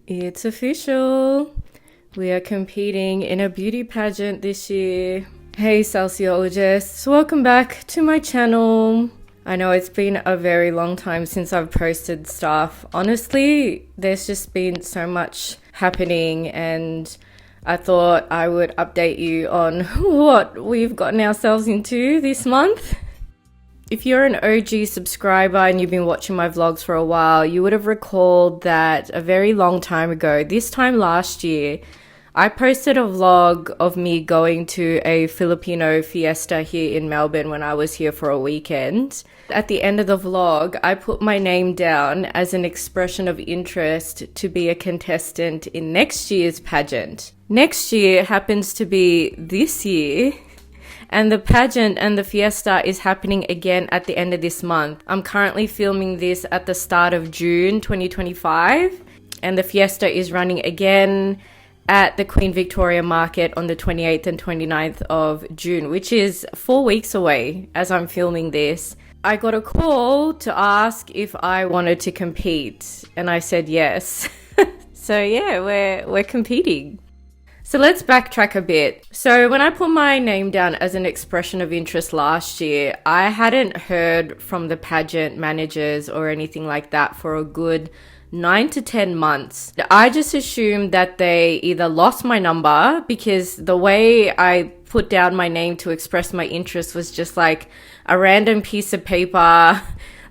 It's official. We are competing in a beauty pageant this year. Hey Salceologists, welcome back to my channel. I know it's been a very long time since I've posted stuff. Honestly, there's just been so much happening and I thought I would update you on what we've gotten ourselves into this month. If you're an OG subscriber and you've been watching my vlogs for a while, you would have recalled that a very long time ago, this time last year, I posted a vlog of me going to a Filipino fiesta here in Melbourne when I was here for a weekend. At the end of the vlog, I put my name down as an expression of interest to be a contestant in next year's pageant. Next year happens to be this year. And the pageant and the fiesta is happening again at the end of this month. I'm currently filming this at the start of June 2025. And the fiesta is running again at the Queen Victoria Market on the 28th and 29th of June, which is 4 weeks away as I'm filming this. I got a call to ask if I wanted to compete. And I said yes. So yeah, we're competing. So let's backtrack a bit. So when I put my name down as an expression of interest last year, I hadn't heard from the pageant managers or anything like that for a good 9 to 10 months. I just assumed that they either lost my number because the way I put down my name to express my interest was just like a random piece of paper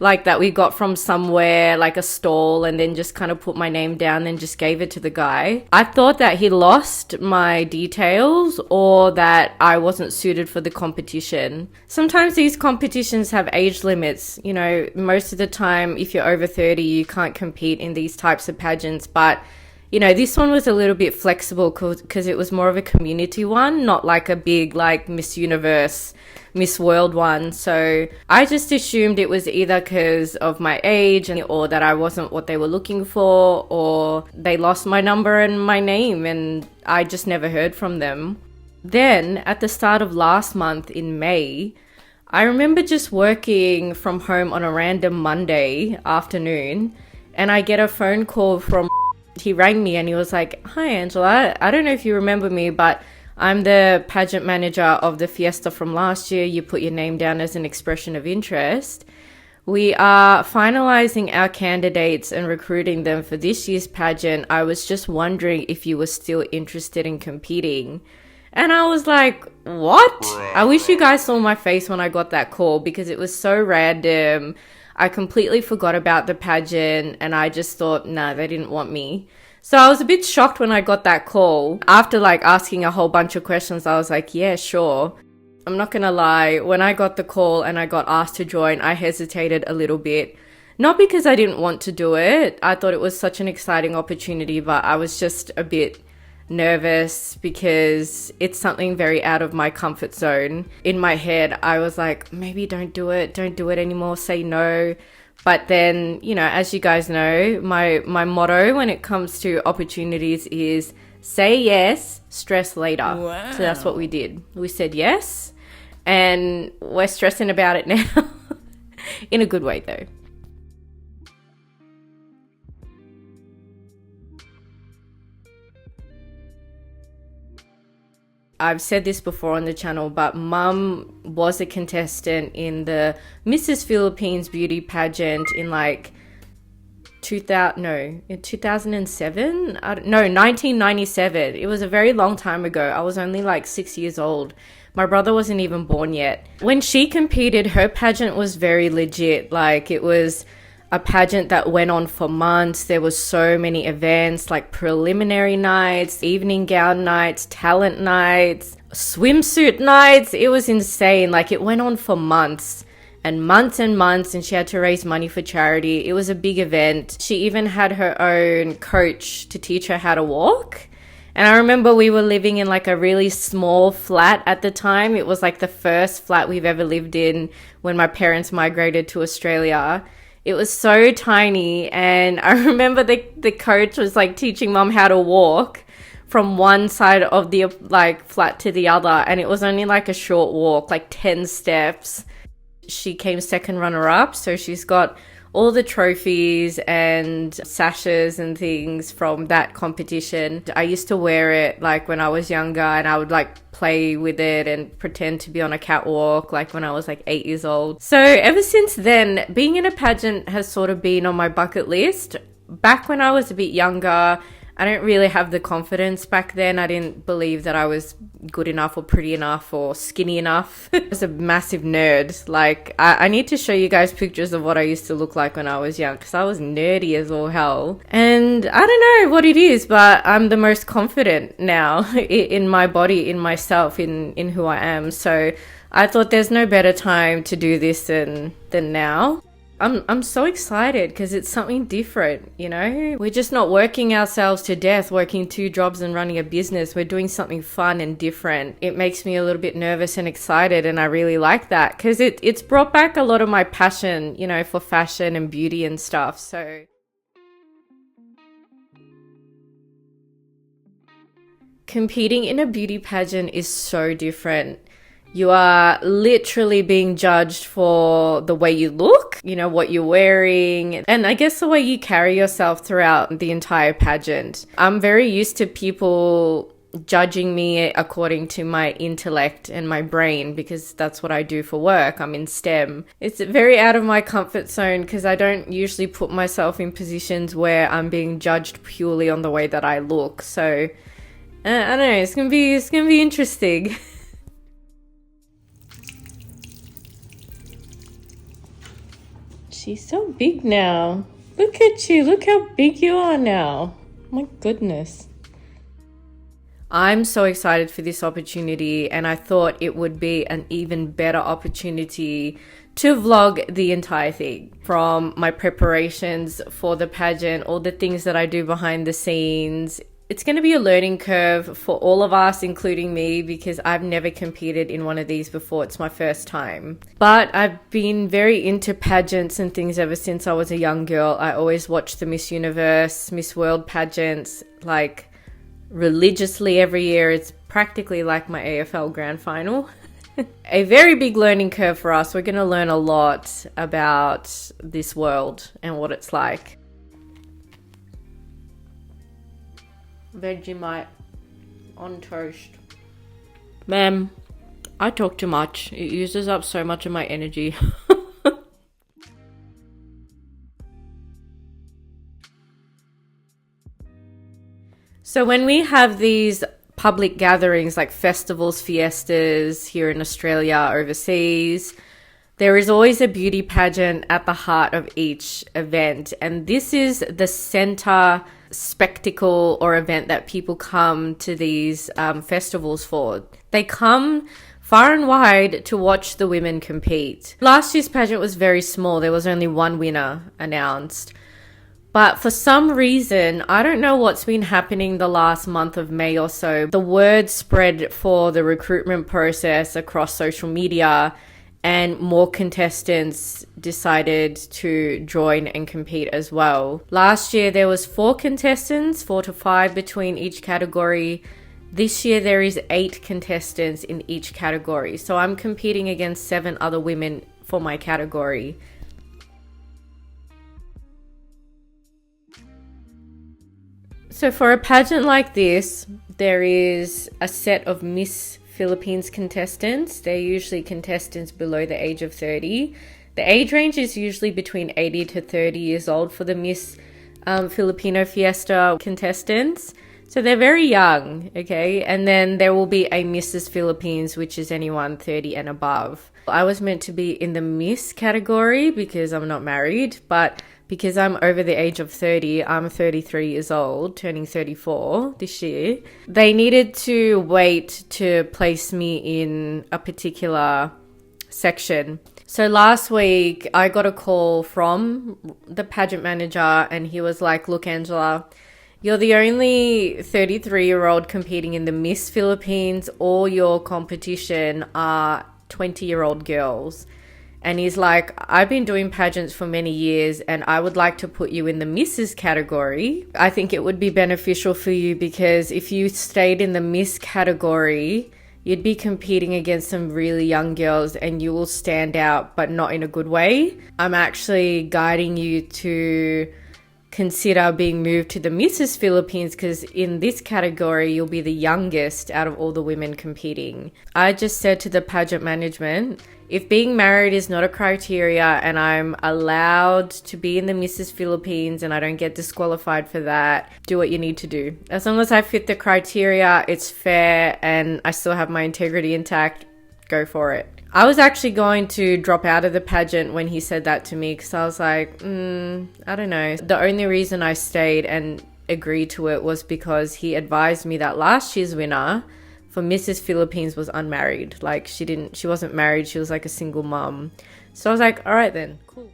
like that we got from somewhere, like a stall, and then just kind of put my name down and just gave it to the guy. I thought that he lost my details or that I wasn't suited for the competition. Sometimes these competitions have age limits. You know, most of the time, if you're over 30, you can't compete in these types of pageants. But, you know, this one was a little bit flexible because it was more of a community one, not like a big, like, Miss Universe, Miss World one. So I just assumed it was either because of my age or that I wasn't what they were looking for, or they lost my number and my name and I just never heard from them. Then at the start of last month in May, I remember just working from home on a random Monday afternoon and I get a phone call from he rang me and he was like, "Hi Angela, I don't know if you remember me, but I'm the pageant manager of the fiesta from last year. You put your name down as an expression of interest. We are finalizing our candidates and recruiting them for this year's pageant. I was just wondering if you were still interested in competing." And I was like, what? I wish you guys saw my face when I got that call because it was so random. I completely forgot about the pageant and I just thought, nah, they didn't want me. So I was a bit shocked when I got that call. After like asking a whole bunch of questions, I was like, yeah, sure. I'm not gonna lie, when I got the call and I got asked to join, I hesitated a little bit. Not because I didn't want to do it. I thought it was such an exciting opportunity, but I was just a bit nervous because it's something very out of my comfort zone. In my head, I was like, maybe don't do it anymore, say no. But then, you know, as you guys know, my motto when it comes to opportunities is say yes, stress later. Wow. So that's what we did. We said yes, and we're stressing about it now. In a good way, though. I've said this before on the channel, but Mum was a contestant in the Mrs. Philippines beauty pageant in like 2007? No, 1997. It was a very long time ago. I was only like 6 years old. My brother wasn't even born yet. When she competed, her pageant was very legit. Like, it was a pageant that went on for months. There was so many events like preliminary nights, evening gown nights, talent nights, swimsuit nights. It was insane. Like, it went on for months and months and months, and she had to raise money for charity. It was a big event. She even had her own coach to teach her how to walk. And I remember we were living in like a really small flat at the time. It was like the first flat we've ever lived in when my parents migrated to Australia. It was so tiny, and I remember the coach was like teaching Mum how to walk from one side of the like flat to the other, and it was only like a short walk, like 10 steps. She came second runner up, so she's got all the trophies and sashes and things from that competition. I used to wear it like when I was younger, and I would like play with it and pretend to be on a catwalk like when I was like 8 years old. So ever since then, being in a pageant has sort of been on my bucket list. Back when I was a bit younger, I don't really have the confidence back then. I didn't believe that I was good enough or pretty enough or skinny enough. I was a massive nerd. Like, I need to show you guys pictures of what I used to look like when I was young, because I was nerdy as all hell. And I don't know what it is, but I'm the most confident now in my body, in myself, in who I am. So I thought there's no better time to do this than now. I'm so excited because it's something different, you know? We're just not working ourselves to death, working 2 jobs and running a business. We're doing something fun and different. It makes me a little bit nervous and excited, and I really like that because it's brought back a lot of my passion, you know, for fashion and beauty and stuff. So competing in a beauty pageant is so different. You are literally being judged for the way you look, you know, what you're wearing, and I guess the way you carry yourself throughout the entire pageant. I'm very used to people judging me according to my intellect and my brain, because that's what I do for work. I'm in STEM. It's very out of my comfort zone because I don't usually put myself in positions where I'm being judged purely on the way that I look. So I don't know, it's gonna be interesting. She's so big now. Look at you. Look how big you are now. My goodness. I'm so excited for this opportunity, and I thought it would be an even better opportunity to vlog the entire thing, from my preparations for the pageant, all the things that I do behind the scenes. It's going to be a learning curve for all of us, including me, because I've never competed in one of these before. It's my first time. But I've been very into pageants and things ever since I was a young girl. I always watched the Miss Universe, Miss World pageants, like religiously every year. It's practically like my AFL grand final. A very big learning curve for us. We're going to learn a lot about this world and what it's like. Vegemite on toast. Ma'am, I talk too much. It uses up so much of my energy. So when we have these public gatherings like festivals, fiestas here in Australia, overseas, there is always a beauty pageant at the heart of each event. And this is the center spectacle or event that people come to these festivals for. They come far and wide to watch the women compete. Last year's pageant was very small. There was only one winner announced. But for some reason, I don't know what's been happening the last month of May or so. The word spread for the recruitment process across social media, and more contestants decided to join and compete as well. Last year, there was 4 contestants, 4 to 5 between each category. This year, there is 8 contestants in each category. So I'm competing against 7 other women for my category. So for a pageant like this, there is a set of Miss Philippines contestants. They're usually contestants below the age of 30. The age range is usually between 80 to 30 years old for the Miss Filipino Fiesta contestants. So they're very young, okay? And then there will be a Mrs. Philippines, which is anyone 30 and above. I was meant to be in the Miss category because I'm not married, but because I'm over the age of 30, I'm 33 years old, turning 34 this year. They needed to wait to place me in a particular section. So last week, I got a call from the pageant manager, and he was like, look, Angela, you're the only 33-year-old competing in the Miss Philippines. All your competition are 20-year-old girls. And he's like, I've been doing pageants for many years, and I would like to put you in the Mrs. category. I think it would be beneficial for you because if you stayed in the Miss category, you'd be competing against some really young girls and you will stand out, but not in a good way. I'm actually guiding you to consider being moved to the Mrs. Philippines, because in this category, you'll be the youngest out of all the women competing. I just said to the pageant management, if being married is not a criteria and I'm allowed to be in the Mrs. Philippines and I don't get disqualified for that, do what you need to do. As long as I fit the criteria, it's fair, and I still have my integrity intact, go for it. I was actually going to drop out of the pageant when he said that to me, because I was like, I don't know. The only reason I stayed and agreed to it was because he advised me that last year's winner for Mrs. Philippines was unmarried. Like, she wasn't married. She was like a single mom. So I was like, all right then, cool.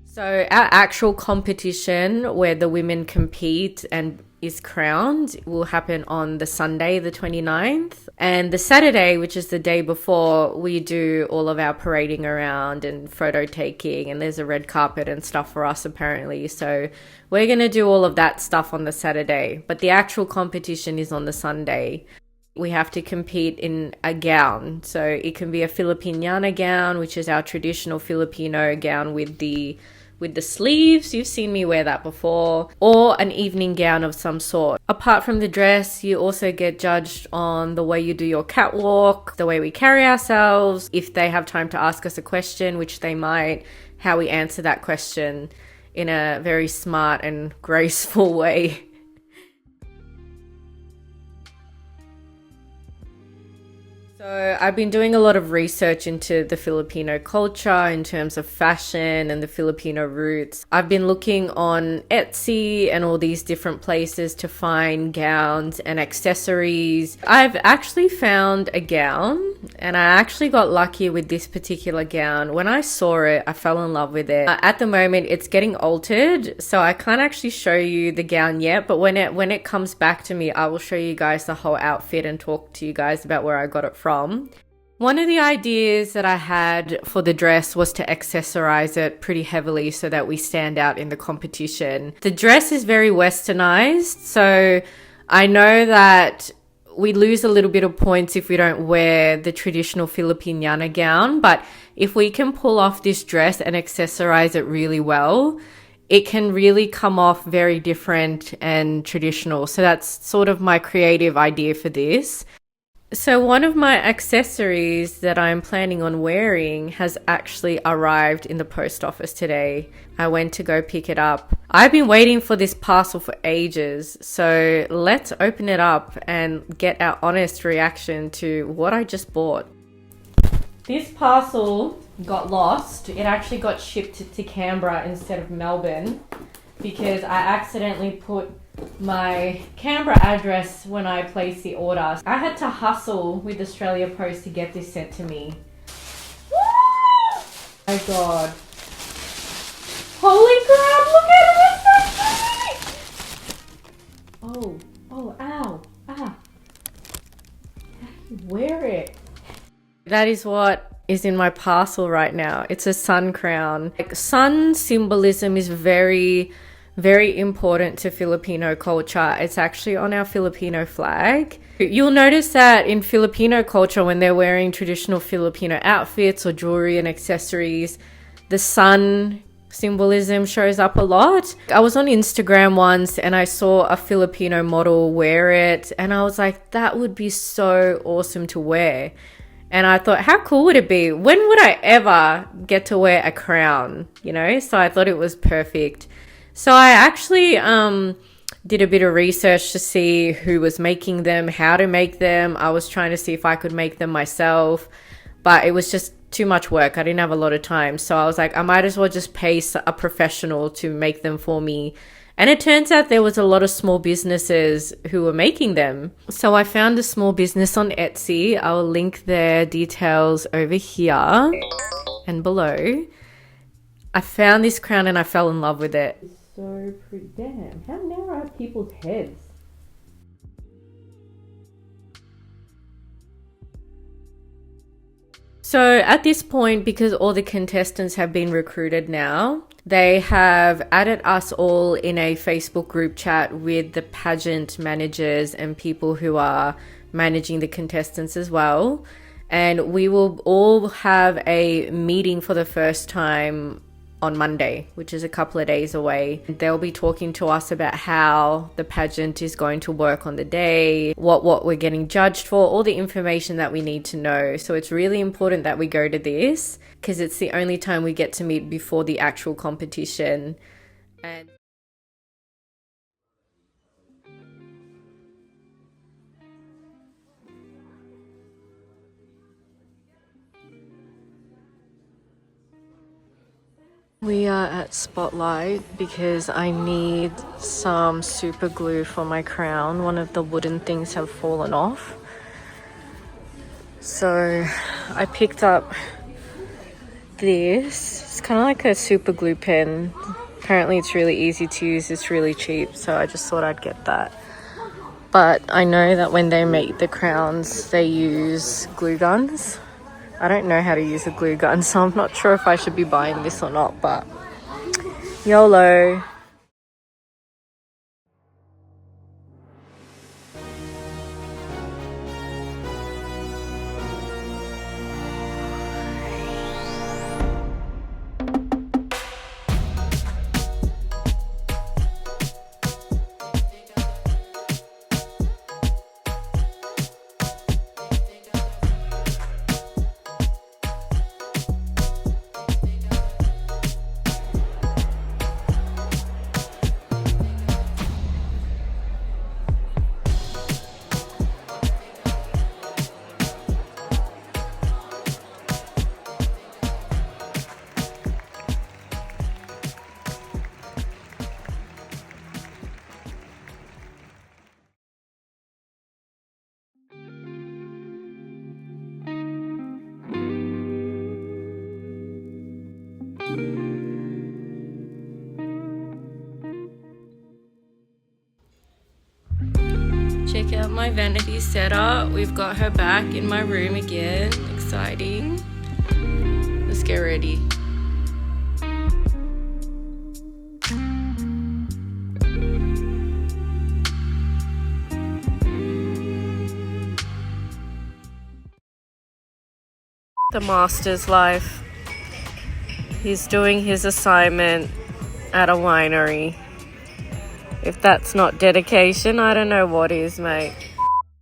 So our actual competition where the women compete and is crowned will happen on the Sunday, the 29th. And the Saturday, which is the day before, we do all of our parading around and photo taking, and there's a red carpet and stuff for us apparently. So we're going to do all of that stuff on the Saturday, but the actual competition is on the Sunday. We have to compete in a gown. So it can be a Filipiniana gown, which is our traditional Filipino gown with the sleeves. You've seen me wear that before, or an evening gown of some sort. Apart from the dress, you also get judged on the way you do your catwalk, the way we carry ourselves, if they have time to ask us a question, which they might, how we answer that question in a very smart and graceful way. So I've been doing a lot of research into the Filipino culture in terms of fashion and the Filipino roots. I've been looking on Etsy and all these different places to find gowns and accessories. I've actually found a gown, and I actually got lucky with this particular gown. When I saw it, I fell in love with it. At the moment, it's getting altered, so I can't actually show you the gown yet, but when it comes back to me, I will show you guys the whole outfit and talk to you guys about where I got it from. One of the ideas that I had for the dress was to accessorize it pretty heavily so that we stand out in the competition. The dress is very westernized, so I know that we lose a little bit of points if we don't wear the traditional Filipiniana gown, but if we can pull off this dress and accessorize it really well, it can really come off very different and traditional. So that's sort of my creative idea for this. So one of my accessories that I'm planning on wearing has actually arrived in the post office today. I went to go pick it up. I've been waiting for this parcel for ages, so let's open it up and get our honest reaction to what I just bought. This parcel got lost. It actually got shipped to Canberra instead of Melbourne because I accidentally put my Canberra address when I placed the order. I had to hustle with Australia Post to get this sent to me. Woo! My God. Holy crap, look at it, it's so pretty! Ow, how do you wear it? That is what is in my parcel right now. It's a sun crown. Like, sun symbolism is very important to Filipino culture. It's actually on our Filipino flag. You'll notice that in Filipino culture, when they're wearing traditional Filipino outfits or jewelry and accessories, the sun symbolism shows up a lot. I was on Instagram once and I saw a Filipino model wear it, and I was like, that would be so awesome to wear. And I thought, how cool would it be? When would I ever get to wear a crown? You know, so I thought it was perfect. So I actually did a bit of research to see who was making them, how to make them. I was trying to see if I could make them myself, but it was just too much work. I didn't have a lot of time. So I was like, I might as well just pay a professional to make them for me. And it turns out there was a lot of small businesses who were making them. So I found a small business on Etsy. I'll link their details over here and below. I found this crown and I fell in love with it. So pretty. Damn, how narrow are people's heads? So at this point, because all the contestants have been recruited now, they have added us all in a Facebook group chat with the pageant managers and people who are managing the contestants as well. And we will all have a meeting for the first time on Monday, which is a couple of days away. They'll be talking to us about how the pageant is going to work on the day, what we're getting judged for, all the information that we need to know. So it's really important that we go to this because it's the only time we get to meet before the actual competition. And we are at Spotlight because I need some super glue for my crown. One of the wooden things have fallen off. So I picked up this. It's kind of like a super glue pen. Apparently it's really easy to use. It's really cheap. So I just thought I'd get that. But I know that when they make the crowns, they use glue guns. I don't know how to use a glue gun, so I'm not sure if I should be buying this or not, but YOLO. Check out my vanity setup. We've got her back in my room again. Exciting. Let's get ready. The master's life. He's doing his assignment at a winery. If that's not dedication, I don't know what is, mate.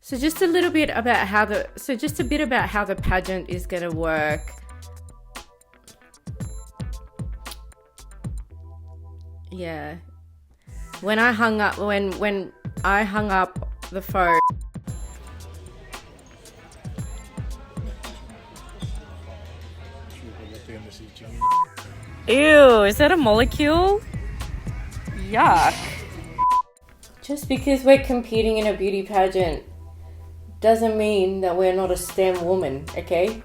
So just a bit about how the pageant is going to work. Yeah. When I hung up the phone. Ew, is that a molecule? Yuck. Just because we're competing in a beauty pageant doesn't mean that we're not a STEM woman, okay?